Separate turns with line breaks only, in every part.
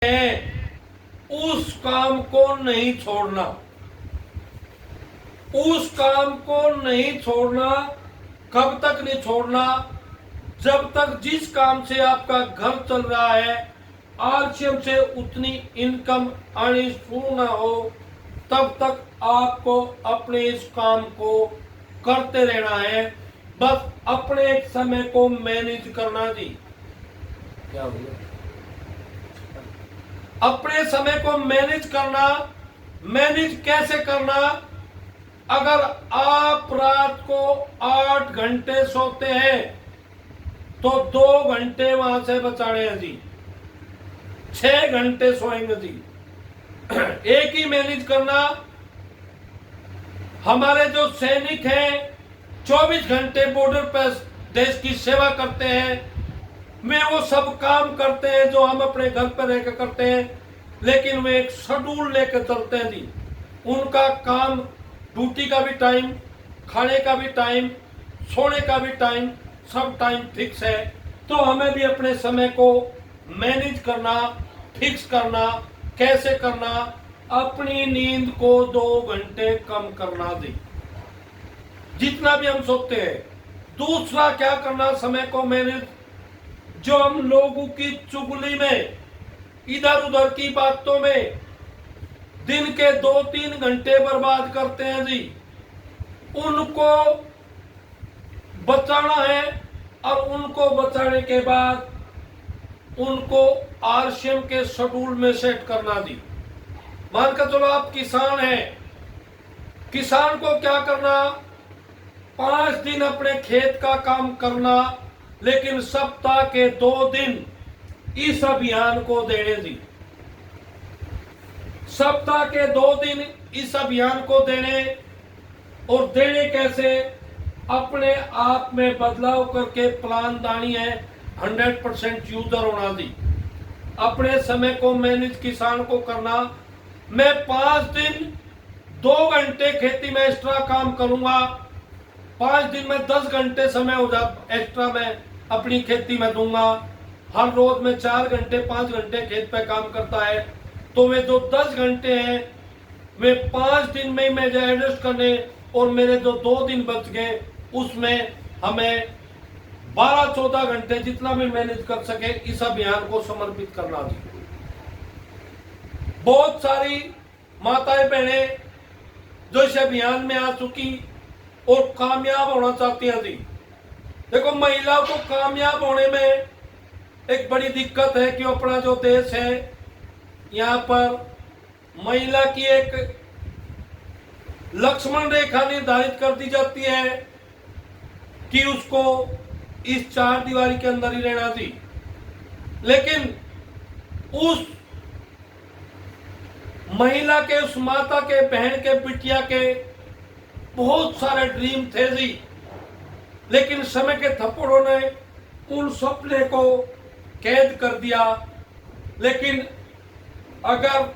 है उस काम को नहीं छोड़ना, उस काम को नहीं छोड़ना। कब तक नहीं छोड़ना? जब तक जिस काम से आपका घर चल रहा है आलस्यम से उतनी इनकम आनी शुरू ना हो, तब तक आपको अपने इस काम को करते रहना है। बस अपने एक समय को मैनेज करना जी। क्या हो गया? अपने समय को मैनेज करना। मैनेज कैसे करना? अगर आप रात को 8 घंटे सोते हैं तो 2 घंटे वहां से बचाने हैं जी, 6 घंटे सोएंगे जी। एक ही मैनेज करना। हमारे जो सैनिक हैं 24 घंटे बॉर्डर पर देश की सेवा करते हैं, वे वो सब काम करते हैं जो हम अपने घर पर रहकर करते हैं, लेकिन वे एक शेड्यूल लेकर चलते हैं जी। उनका काम, ड्यूटी का भी टाइम, खाने का भी टाइम, सोने का भी टाइम, सब टाइम फिक्स है। तो हमें भी अपने समय को मैनेज करना, फिक्स करना। कैसे करना? अपनी नींद को 2 घंटे कम करना जी, जितना भी हम सोते हैं। दूसरा क्या करना? समय को मैनेज। जो हम लोगों की चुगली में, इधर उधर की बातों में दिन के 2-3 घंटे बर्बाद करते हैं जी, उनको बचाना है। और उनको बचाने के बाद उनको आरसीएम के शेड्यूल में सेट करना जी। मानकर चलो आप किसान हैं, किसान को क्या करना? 5 दिन अपने खेत का काम करना, लेकिन सप्ताह के 2 दिन इस अभियान को देने दी। सप्ताह के 2 दिन इस अभियान को देने। और देने कैसे? अपने आप में बदलाव करके प्लान दानी है 100% यूजर होना दी। अपने समय को मैनेज किसान को करना। मैं 5 दिन 2 घंटे खेती में एक्स्ट्रा काम करूंगा, 5 दिन में 10 घंटे समय हो जाता एक्स्ट्रा मैं अपनी खेती में दूंगा। हर रोज में 4 घंटे 5 घंटे खेत पे काम करता है, तो वे जो 10 घंटे हैं वे 5 दिन में मैं एडजस्ट करने, और मेरे जो 2 दिन बच गए उसमें हमें 12-14 घंटे जितना भी मैनेज कर सके इस अभियान को समर्पित करना जी। बहुत सारी माताएं बहनें जो इस अभियान में आ चुकी और कामयाब होना चाहती हैं जी। देखो, महिलाओं को कामयाब होने में एक बड़ी दिक्कत है कि अपना जो देश है यहाँ पर महिला की एक लक्ष्मण रेखा निर्धारित कर दी जाती है कि उसको इस 4 दीवारी के अंदर ही रहना थी। लेकिन उस महिला के, उस माता के, बहन के, बिटिया के बहुत सारे ड्रीम थे जी, लेकिन समय के थप्पड़ों ने उन सपने को कैद कर दिया। लेकिन अगर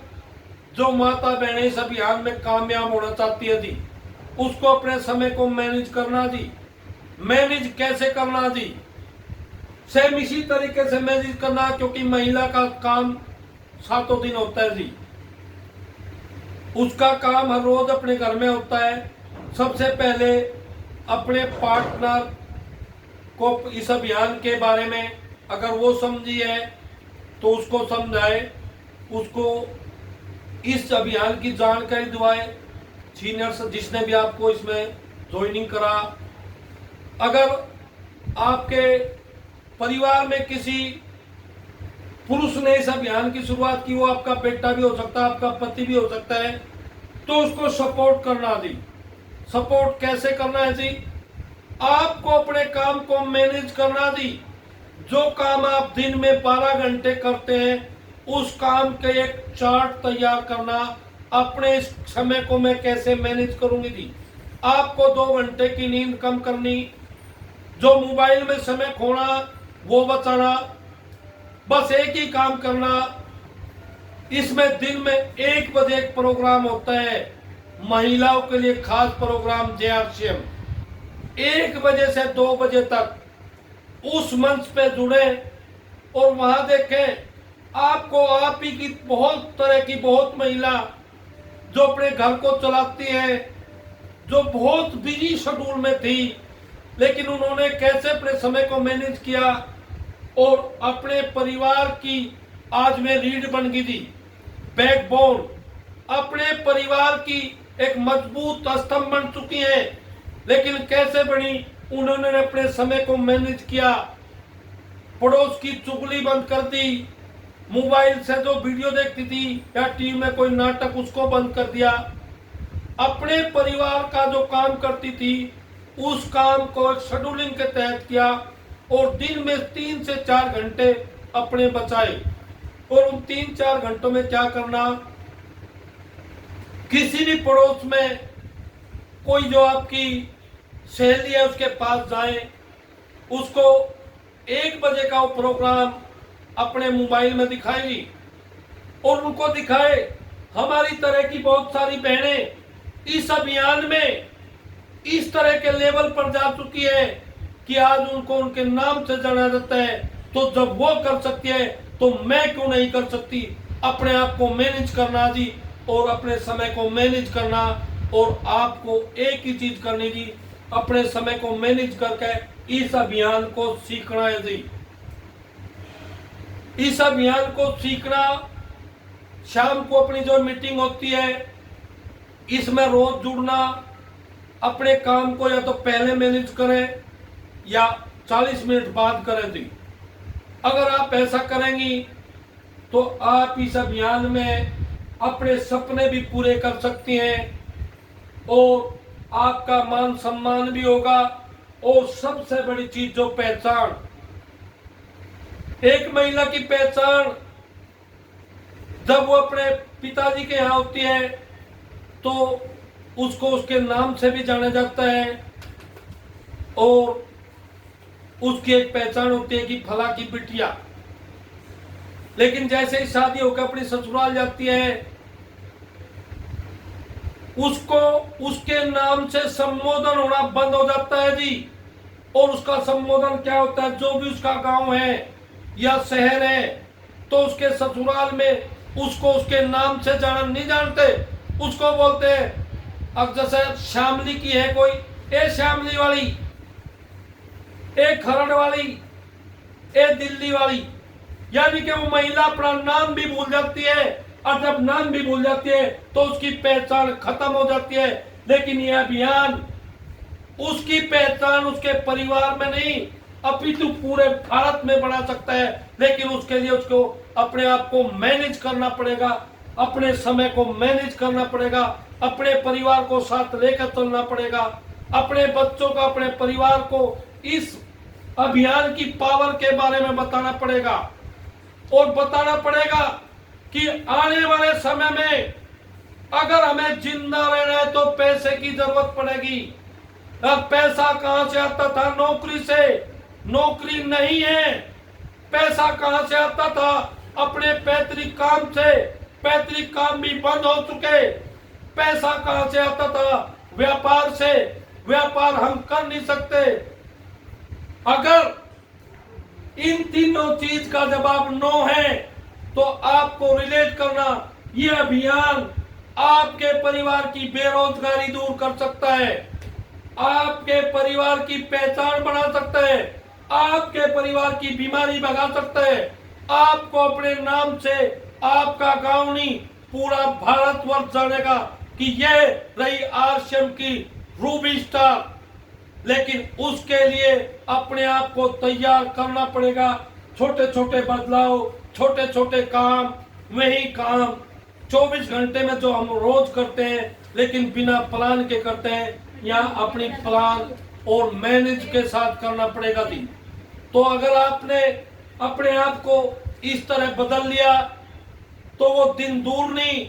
जो माता बहनें इस अभियान में कामयाब होना चाहती है जी, उसको अपने समय को मैनेज करना जी। मैनेज कैसे करना जी? सेम इसी तरीके से मैनेज करना, क्योंकि महिला का काम 7 दिन होता है जी। उसका काम हर रोज अपने घर में होता है। सबसे पहले अपने पार्टनर को इस अभियान के बारे में अगर वो समझी है तो उसको समझाए, उसको इस अभियान की जानकारी दिवाए, सीनियर्स जिसने भी आपको इसमें ज्वाइनिंग करा। अगर आपके परिवार में किसी पुरुष ने इस अभियान की शुरुआत की, वो आपका बेटा भी हो सकता है, आपका पति भी हो सकता है, तो उसको सपोर्ट करना जी। सपोर्ट कैसे करना है जी? आपको अपने काम को मैनेज करना जी। जो काम आप दिन में 12 घंटे करते हैं उस काम के एक चार्ट तैयार करना। अपने इस समय को मैं कैसे मैनेज करूंगी जी। आपको 2 घंटे की नींद कम करनी, जो मोबाइल में समय खोना वो बचाना, बस एक ही काम करना। इसमें दिन में 1 बजे एक प्रोग्राम होता है महिलाओं के लिए, खास प्रोग्राम जेआरसीएम। 1 बजे से 2 बजे तक उस मंच पे जुड़े और वहां देखें आपको आप ही की बहुत तरह की बहुत महिला जो अपने घर को चलाती है, जो बहुत बिजी शेड्यूल में थी, लेकिन उन्होंने कैसे अपने समय को मैनेज किया और अपने परिवार की आज में रीढ़ बन गई थी, बैकबोन, अपने परिवार की एक मजबूत स्तंभ बन चुकी हैं। लेकिन कैसे बनी? उन्होंने अपने समय को मैनेज किया, पड़ोस की चुगली बंद कर दी, मोबाइल से जो वीडियो देखती थी या टीवी में कोई नाटक उसको बंद कर दिया, अपने परिवार का जो काम करती थी उस काम को शेड्यूलिंग के तहत किया और दिन में 3 से 4 घंटे अपने बचाए। और उन 3-4 घंटों में क्या करना? किसी भी पड़ोस में कोई जो आपकी सहेली है उसके पास जाए, उसको 1 बजे का वो प्रोग्राम अपने मोबाइल में दिखाएगी और उनको दिखाए। हमारी तरह की बहुत सारी बहनें इस अभियान में इस तरह के लेवल पर जा चुकी है कि आज उनको उनके नाम से जाना जाता है। तो जब वो कर सकती है तो मैं क्यों नहीं कर सकती? अपने आप को मैनेज करना जी, और अपने समय को मैनेज करना, और आपको एक ही चीज करनी जी, अपने समय को मैनेज करके इस अभियान को सीखना है जी। इस अभियान को सीखना, शाम को अपनी जो मीटिंग होती है इसमें रोज जुड़ना, अपने काम को या तो पहले मैनेज करें या 40 मिनट बाद करें जी। अगर आप ऐसा करेंगी तो आप इस अभियान में अपने सपने भी पूरे कर सकती हैं और आपका मान सम्मान भी होगा। और सबसे बड़ी चीज जो पहचान, एक महिला की पहचान जब वो अपने पिताजी के यहाँ होती है तो उसको उसके नाम से भी जाना जाता है और उसकी एक पहचान होती है कि फला की बिटिया। लेकिन जैसे ही शादी होकर अपनी ससुराल जाती है उसको उसके नाम से संबोधन होना बंद हो जाता है जी। और उसका संबोधन क्या होता है? जो भी उसका गांव है या शहर है तो उसके ससुराल में उसको उसके नाम से जाना नहीं जानते, उसको बोलते हैं। अब जैसे श्यामली की है कोई, ए श्यामली वाली, ए खरड़ वाली, ए दिल्ली वाली, यानी कि वो महिला अपना नाम भी भूल जाती है। और जब नाम भी भूल जाती है तो उसकी पहचान खत्म हो जाती है। लेकिन यह अभियान उसकी पहचान उसके परिवार में नहीं अपितु पूरे भारत में बना सकता है। लेकिन उसके लिए उसको अपने आप को मैनेज करना पड़ेगा, अपने समय को मैनेज करना पड़ेगा, अपने परिवार को साथ लेकर चलना पड़ेगा, अपने बच्चों को, अपने परिवार को इस अभियान की पावर के बारे में बताना पड़ेगा। और बताना पड़ेगा कि आने वाले समय में अगर हमें जिंदा रहना है तो पैसे की जरूरत पड़ेगी। अब पैसा कहां से आता था? नौकरी से। नौकरी नहीं है। पैसा कहां से आता था? अपने पैतृक काम से। पैतृक काम भी बंद हो चुके। पैसा कहां से आता था? व्यापार से। व्यापार हम कर नहीं सकते। अगर इन तीनों चीज का जवाब नो है तो आपको रिलेट करना, यह अभियान आपके परिवार की बेरोजगारी दूर कर सकता है, आपके परिवार की पहचान बना सकता है, आपके परिवार की बीमारी भगा सकता है, आपको अपने नाम से आपका गांव नहीं पूरा भारतवर्ष जानेगा कि यह रही आरसीएम की रूबी स्टार। लेकिन उसके लिए अपने आप को तैयार करना पड़ेगा। छोटे छोटे बदलाव, छोटे छोटे काम, वही काम 24 घंटे में जो हम रोज करते हैं लेकिन बिना प्लान के करते हैं, यहाँ अपनी प्लान और मैनेज के साथ करना पड़ेगा जी। तो अगर आपने अपने आप को इस तरह बदल लिया तो वो दिन दूर नहीं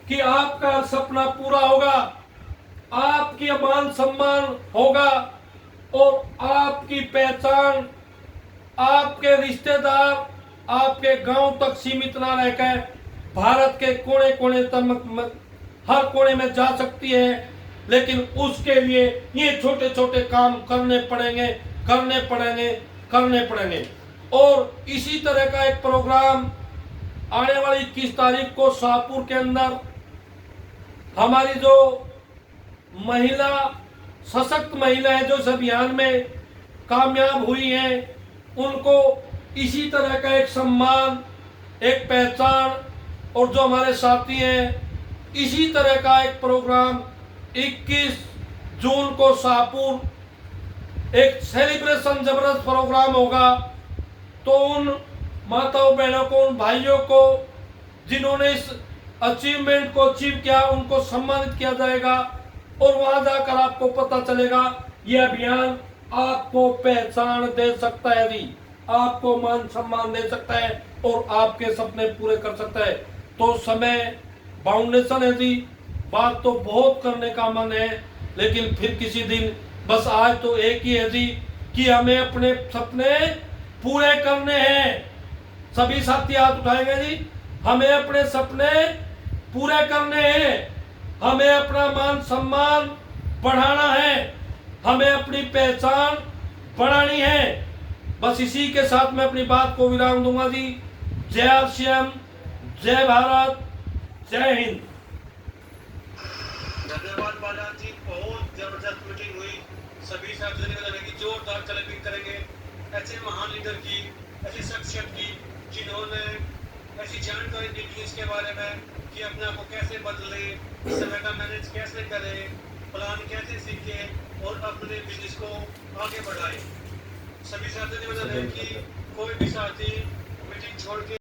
कि आपका सपना पूरा होगा, आपकी मान सम्मान होगा और आपकी पहचान आपके रिश्तेदार आपके गांव तक सीमित ना रहकर भारत के कोने कोने तक, हर कोने में जा सकती है। लेकिन उसके लिए ये छोटे छोटे काम करने पड़ेंगे, करने पड़ेंगे, करने पड़ेंगे। और इसी तरह का एक प्रोग्राम आने वाली 21 तारीख को शाहपुर के अंदर हमारी जो महिला सशक्त महिलाएं जो इस अभियान में कामयाब हुई हैं, उनको इसी तरह का एक सम्मान, एक पहचान, और जो हमारे साथी हैं, इसी तरह का एक प्रोग्राम 21 जून को शाहपुर एक सेलिब्रेशन जबरदस्त प्रोग्राम होगा। तो उन माताओं बहनों को, उन भाइयों को जिन्होंने इस अचीवमेंट को अचीव किया, उनको सम्मानित किया जाएगा और वहां जाकर आपको पता चलेगा ये अभियान आपको पहचान दे सकता है जी, आपको मान सम्मान दे सकता है और आपके सपने पूरे कर सकता है। तो समय फाउंडेशन है जी, बात तो बहुत करने का मन है, लेकिन फिर किसी दिन, बस आज तो एक ही है जी कि हमें अपने सपने पूरे करने हैं। सभी साथी हाथ उठाएंगे जी। हमें अपने सपने पूरे करने हैं, हमें अपना मान सम्मान बढ़ाना है, हमें अपनी पहचान बढ़ानी है। बस इसी के साथ मैं अपनी बात को विराम दूंगा जी। जय आसियान, जय भारत, जय हिंद।
धन्यवाद बालाजी जी, बहुत जबरदस्त मीटिंग हुई। सभी साथियों ने बताया कि जोरदार चैलेंजिंग करेंगे ऐसे महान लीडर की, ऐसी शख्सियत की जिन्होंने ऐसी जानकारी दी इसके बारे में कि अपने आप को कैसे बदले, समय का मैनेज कैसे करे, प्लान कैसे सीखे और अपने बिजनेस को आगे बढ़ाए। सभी साथियों ने बताया कि कोई भी साथी मीटिंग छोड़ के